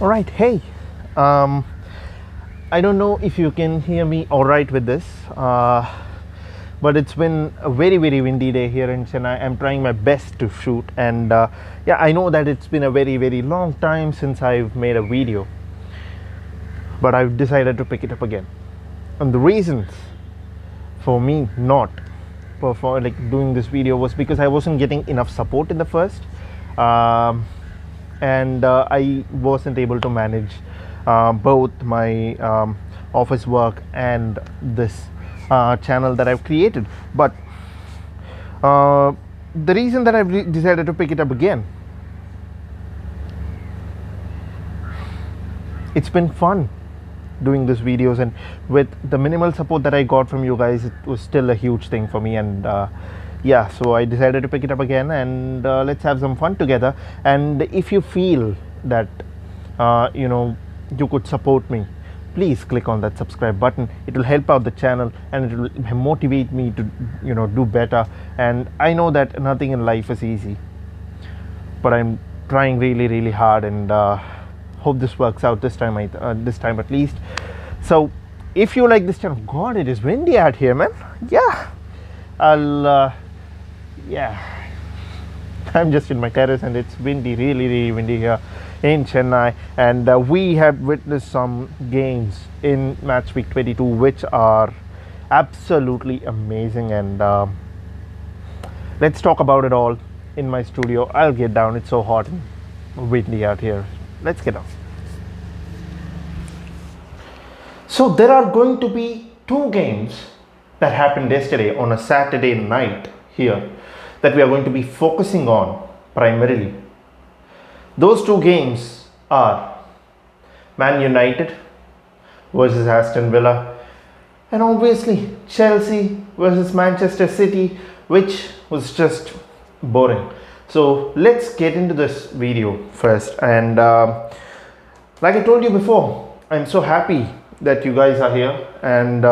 All right, hey. Um, I don't know if you can hear me all right with this, but it's been a very, very windy day here in Chennai. I'm trying my best to shoot, and yeah, I know that it's been a very, very long time since I've made a video, but I've decided to pick it up again. And the reasons for me not for like doing this video was because I wasn't getting enough support in the first. Um, and I wasn't able to manage both my office work and this channel that I've created. But the reason that I've decided to pick it up again, it's been fun doing these videos, and with the minimal support that I got from you guys, it was still a huge thing for me. And yeah, so I decided to pick it up again, and let's have some fun together. And if you feel that you could support me, please click on that subscribe button. It will help out the channel, and it will motivate me to do better. And I know that nothing in life is easy, but I'm trying really, really hard, and hope this works out this time. This time at least. So, if you like this channel, God, it is windy out here, man. Yeah, I'll. Yeah, I'm just in my terrace, and it's windy, really, really windy here in Chennai. And we have witnessed some games in match week 22, which are absolutely amazing. And let's talk about it all in my studio. I'll get down. It's so hot and windy out here. Let's get down. So there are going to be two games that happened yesterday on a Saturday night here that we are going to be focusing on primarily. Those two games are Man United versus Aston Villa, and obviously Chelsea versus Manchester City, which was just boring. So let's get into this video first. And like I told you before, I'm so happy that you guys are here, and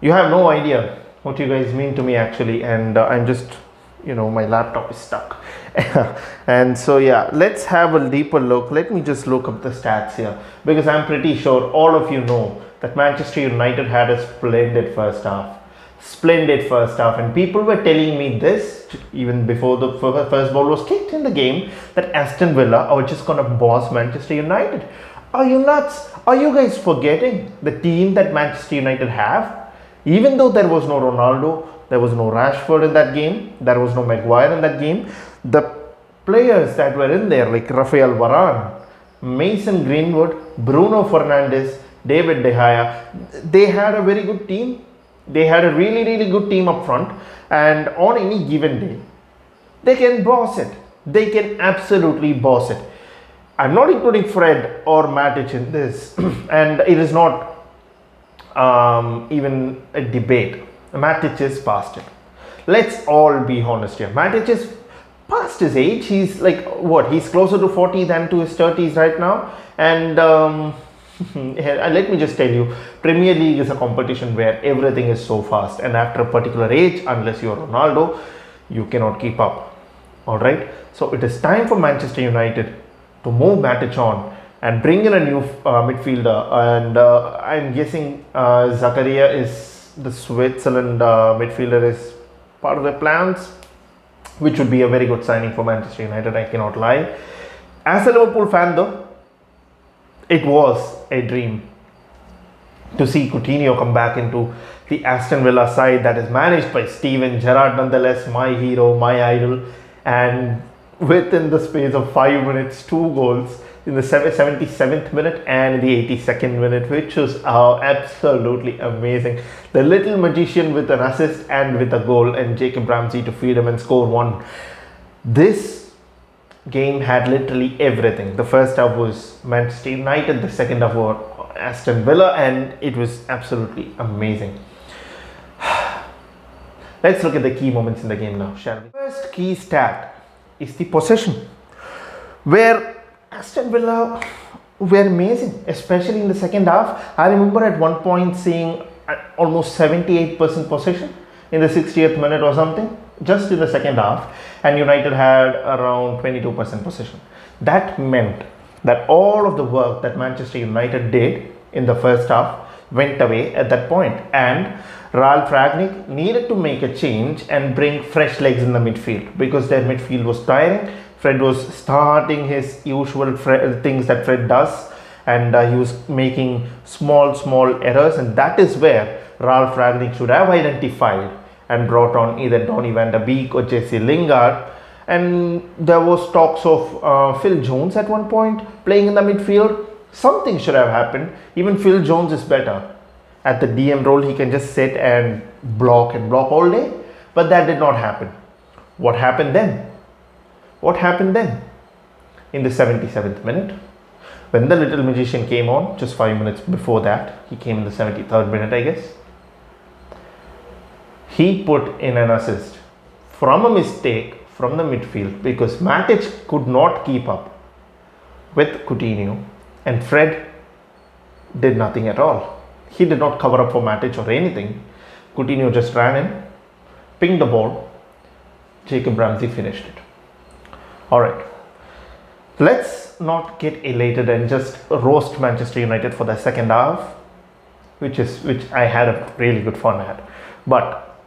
you have no idea what you guys mean to me actually. And I'm just, my laptop is stuck. And so yeah, let's have a deeper look. Let me just look up the stats here, because I'm pretty sure all of you know that Manchester United had a splendid first half. And people were telling me this even before the first ball was kicked in the game, that Aston Villa are just gonna boss Manchester United. Are you nuts? Are you guys forgetting the team that Manchester United have? Even though there was no Ronaldo, there was no Rashford in that game, there was no Maguire in that game, the players that were in there, like Rafael Varane, Mason Greenwood, Bruno Fernandes, David De Gea, they had a very good team. They had a really, really good team up front, and on any given day, they can boss it. They can absolutely boss it. I'm not including Fred or Matic in this, and it is not even a debate. Matic is past it. Let's all be honest here. Matic is past his age. He's like, what? He's closer to 40 than to his 30s right now. And let me just tell you, Premier League is a competition where everything is so fast, and after a particular age, unless you're Ronaldo, you cannot keep up. Alright, so it is time for Manchester United to move Matic on and bring in a new midfielder. And I'm guessing Zakaria is the Switzerland midfielder, is part of their plans, which would be a very good signing for Manchester United, I cannot lie. As a Liverpool fan though, it was a dream to see Coutinho come back into the Aston Villa side that is managed by Steven Gerrard, nonetheless my hero, my idol. And within the space of 5 minutes, 2 goals in the 77th minute and the 82nd minute, which was absolutely amazing. The little magician with an assist and with a goal, and Jacob Ramsey to feed him and score one. This game had literally everything. The first half was Manchester United, the second half was Aston Villa, and it was absolutely amazing. Let's look at the key moments in the game now, shall we? First key stat is the possession, where Aston Villa were amazing, especially in the second half. I remember at one point seeing almost 78% possession in the 60th minute or something, just in the second half, and United had around 22% possession. That meant that all of the work that Manchester United did in the first half went away at that point, and Ralf Rangnick needed to make a change and bring fresh legs in the midfield because their midfield was tiring. Fred was starting his usual things that Fred does, and he was making small errors, and that is where Ralf Rangnick should have identified and brought on either Donny van der Beek or Jesse Lingard. And there was talks of Phil Jones at one point playing in the midfield. Something should have happened. Even Phil Jones is better at the DM role. He can just sit and block all day, but that did not happen. What happened then? In the 77th minute, when the little magician came on, just 5 minutes before that, he came in the 73rd minute, I guess. He put in an assist from a mistake from the midfield because Matic could not keep up with Coutinho, and Fred did nothing at all. He did not cover up for Matic or anything. Coutinho just ran in, pinged the ball. Jacob Ramsey finished it. Alright, let's not get elated and just roast Manchester United for the second half, which I had a really good fun at. But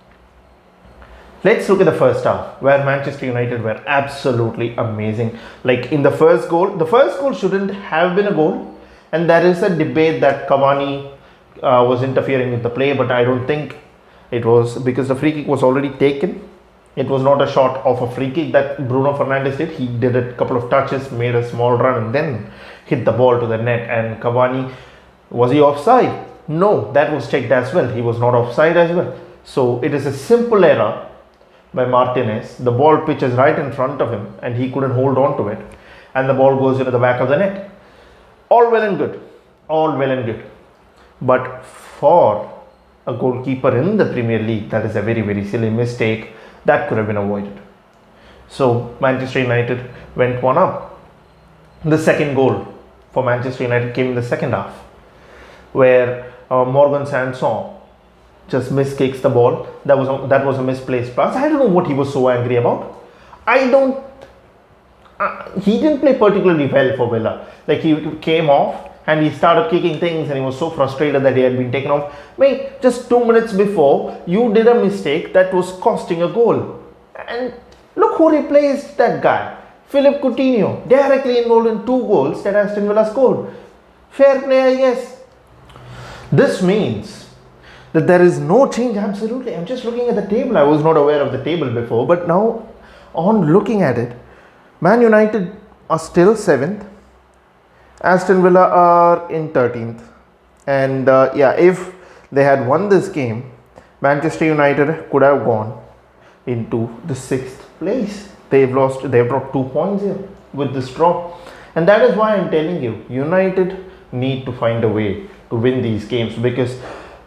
let's look at the first half, where Manchester United were absolutely amazing. Like in the first goal shouldn't have been a goal, and there is a debate that Cavani was interfering with the play, but I don't think it was, because the free kick was already taken. It was not a shot of a free kick that Bruno Fernandes did. He did a couple of touches, made a small run, and then hit the ball to the net. And Cavani, was he offside? No, that was checked as well. He was not offside as well. So it is a simple error by Martinez. The ball pitches right in front of him and he couldn't hold on to it, and the ball goes into the back of the net. All well and good. But for a goalkeeper in the Premier League, that is a very, very silly mistake that could have been avoided. So Manchester United went one up. The second goal for Manchester United came in the second half, where Morgan Sanson just miskicks the ball. That was a misplaced pass. I don't know what he was so angry about. He didn't play particularly well for Villa. Like, he came off and he started kicking things, and he was so frustrated that he had been taken off. Mate, just 2 minutes before, you did a mistake that was costing a goal. And look who replaced that guy. Philippe Coutinho, directly involved in 2 goals that Aston Villa scored. Fair play, I guess. This means that there is no change. Absolutely. I'm just looking at the table. I was not aware of the table before, but now on looking at it, Man United are still 7th. Aston Villa are in 13th. And if they had won this game, Manchester United could have gone into the 6th place. They've brought 2 points here with this draw. And that is why I'm telling you, United need to find a way to win these games, because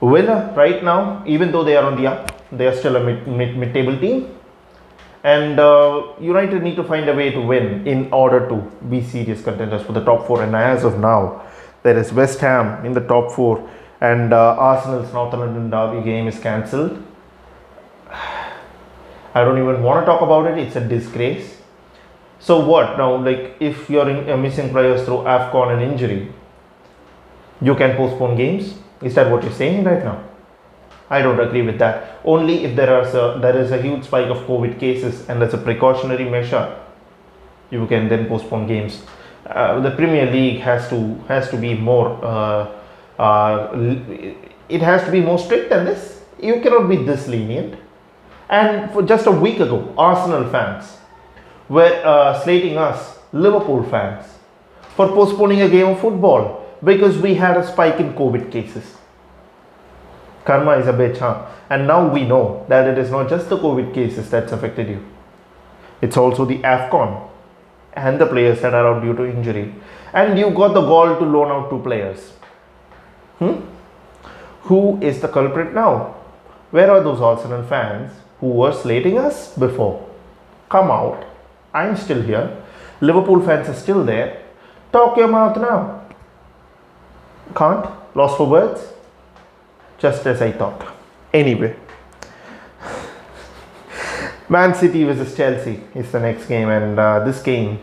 Villa right now, even though they are on the up, they are still a mid-table team. And United need to find a way to win in order to be serious contenders for the top 4. And as of now, there is West Ham in the top 4, and Arsenal's North London derby game is cancelled. I don't even want to talk about it. It's a disgrace. So what now? Like, if you're missing players through AFCON and injury, you can postpone games? Is that what you're saying right now? I don't agree with that. Only if there is a huge spike of COVID cases and as a precautionary measure, you can then postpone games. The Premier League has to be more. It has to be more strict than this. You cannot be this lenient. And for just a week ago, Arsenal fans were slating us, Liverpool fans, for postponing a game of football because we had a spike in COVID cases. Karma is a bitch, huh? And now we know that it is not just the COVID cases that's affected you. It's also the AFCON and the players that are out due to injury. And you got the gall to loan out 2 players. Who is the culprit now? Where are those Arsenal fans who were slating us before? Come out. I'm still here. Liverpool fans are still there. Talk your mouth now. Can't? Lost for words? Just as I thought. Anyway, Man City versus Chelsea is the next game, and this game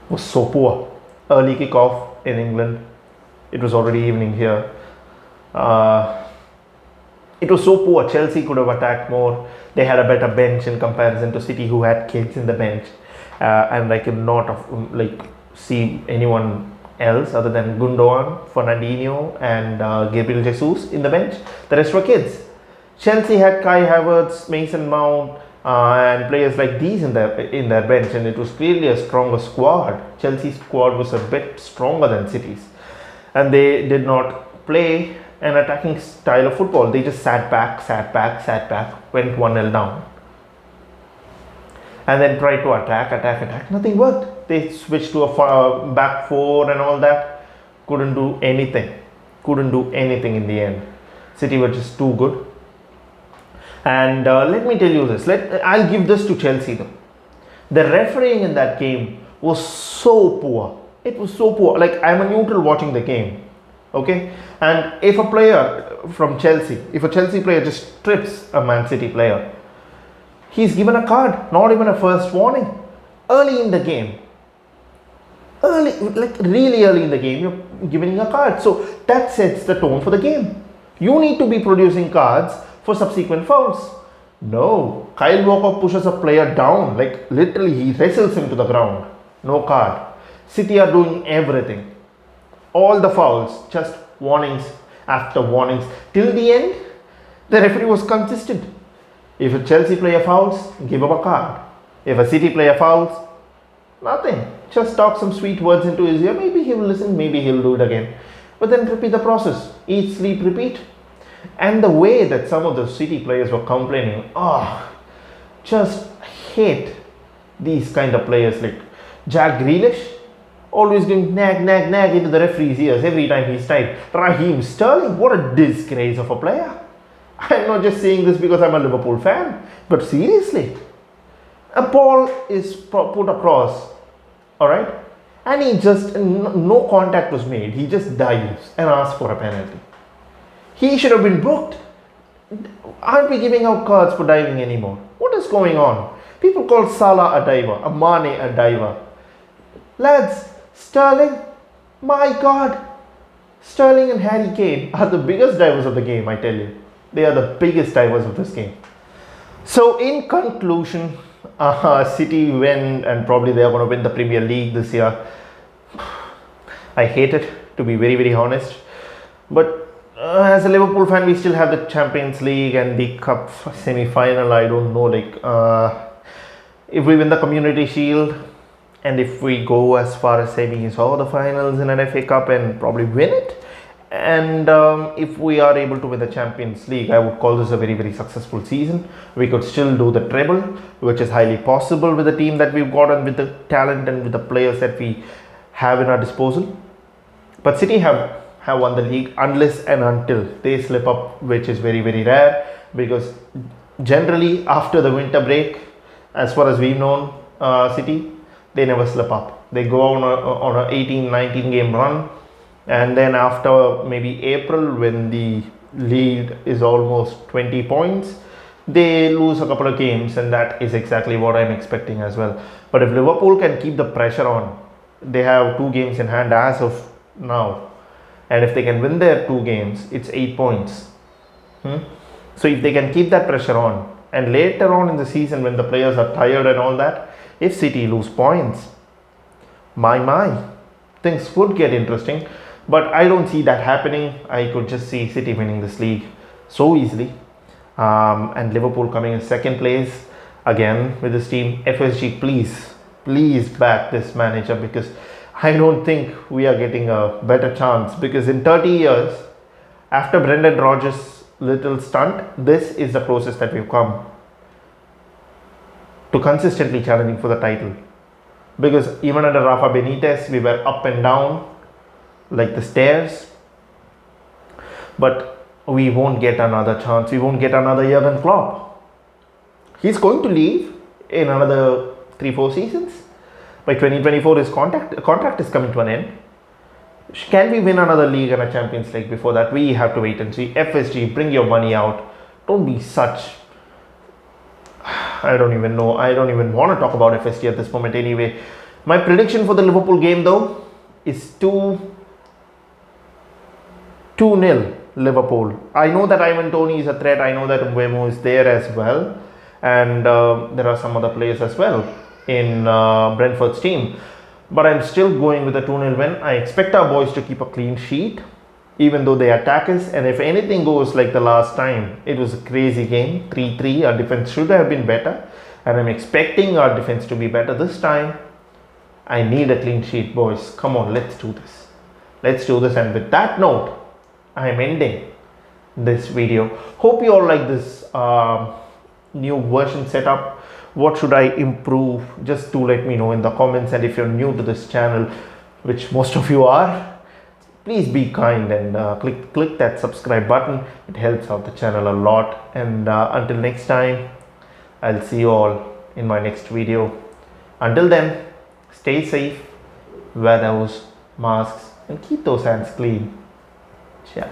was so poor. early kickoff in England. It was already evening here. Uh, it was so poor. Chelsea could have attacked more. They had a better bench in comparison to City, who had kids in the bench, and I could not see anyone else other than Gundogan, Fernandinho, and Gabriel Jesus in the bench. The rest were kids. Chelsea had Kai Havertz, Mason Mount, and players like these in their bench, and it was clearly a stronger squad. Chelsea's squad was a bit stronger than City's, and they did not play an attacking style of football. They just sat back, went 1-0 down, and then tried to attack. Nothing worked. They switched to a back four and all that. Couldn't do anything in the end. City were just too good. And let me tell you this. I'll give this to Chelsea though. The refereeing in that game was so poor. It was so poor. Like, I'm a neutral watching the game. Okay? And if a player from Chelsea, if a Chelsea player just trips a Man City player, he's given a card, not even a first warning. Early in the game. Really early in the game, you're giving a card. So that sets the tone for the game. You need to be producing cards for subsequent fouls. No. Kyle Walker pushes a player down, like literally he wrestles him to the ground. No card. City are doing everything. All the fouls, just warnings after warnings. Till the end, the referee was consistent. If a Chelsea player fouls, give him a card. If a City player fouls, nothing. Just talk some sweet words into his ear. Maybe he will listen, maybe he'll do it again. But then repeat the process. Eat, sleep, repeat. And the way that some of the City players were complaining, just hate these kind of players. Like Jack Grealish, always going nag into the referee's ears every time he's tied. Raheem Sterling, what a disgrace of a player. I'm not just saying this because I'm a Liverpool fan, but seriously. A ball is put across, alright? And he just, no contact was made. He just dives and asks for a penalty. He should have been booked. Aren't we giving out cards for diving anymore? What is going on? People call Salah a diver, a Mane a diver. Lads, Sterling, my God. Sterling and Harry Kane are the biggest divers of the game, I tell you. They are the biggest divers of this game. So in conclusion, City win, and probably they are going to win the Premier League this year. I hate it, to be very, very honest. But as a Liverpool fan, we still have the Champions League and the Cup semi-final. I don't know, if we win the Community Shield and if we go as far as semis or the finals in an FA Cup and probably win it, and if we are able to win the Champions League, I would call this a very, very successful season. We could still do the treble, which is highly possible with the team that we've got and with the talent and with the players that we have in our disposal. But City have won the league unless and until they slip up, which is very, very rare, because generally after the winter break, as far as we've known, City, they never slip up. They go on a 18-19 game run, and then after maybe April, when the lead is almost 20 points, they lose a couple of games, and that is exactly what I'm expecting as well. But if Liverpool can keep the pressure on, they have 2 games in hand as of now. And if they can win their 2 games, it's 8 points. So if they can keep that pressure on, and later on in the season when the players are tired and all that, if City lose points, my, things would get interesting. But I don't see that happening. I could just see City winning this league so easily. And Liverpool coming in second place again with this team. FSG, please back this manager, because I don't think we are getting a better chance, because in 30 years, after Brendan Rodgers' little stunt, this is the closest that we've come to consistently challenging for the title. Because even under Rafa Benitez, we were up and down like the stairs. But we won't get another chance. We won't get another Jurgen Klopp. He's going to leave in another 3-4 seasons. By 2024, his contract is coming to an end. Can we win another league and a Champions League before that? We have to wait and see. FSG, bring your money out. Don't be such... I don't even know. I don't even want to talk about FSG at this moment anyway. My prediction for the Liverpool game though, is 2-0 Liverpool. I know that Ivan Toney is a threat. I know that Mbeumo is there as well, and there are some other players as well in Brentford's team. But I'm still going with a 2-0 win. I expect our boys to keep a clean sheet, even though they attack us. And if anything goes like the last time, it was a crazy game, 3-3. Our defense should have been better, and I'm expecting our defense to be better this time. I need a clean sheet, boys. Come on, let's do this. Let's do this. And with that note, I'm ending this video. Hope you all like this new version setup. What should I improve? Just do let me know in the comments. And if you're new to this channel, which most of you are, please be kind and click that subscribe button. It helps out the channel a lot. And until next time, I'll see you all in my next video. Until then, stay safe, wear those masks, and keep those hands clean. Ciao.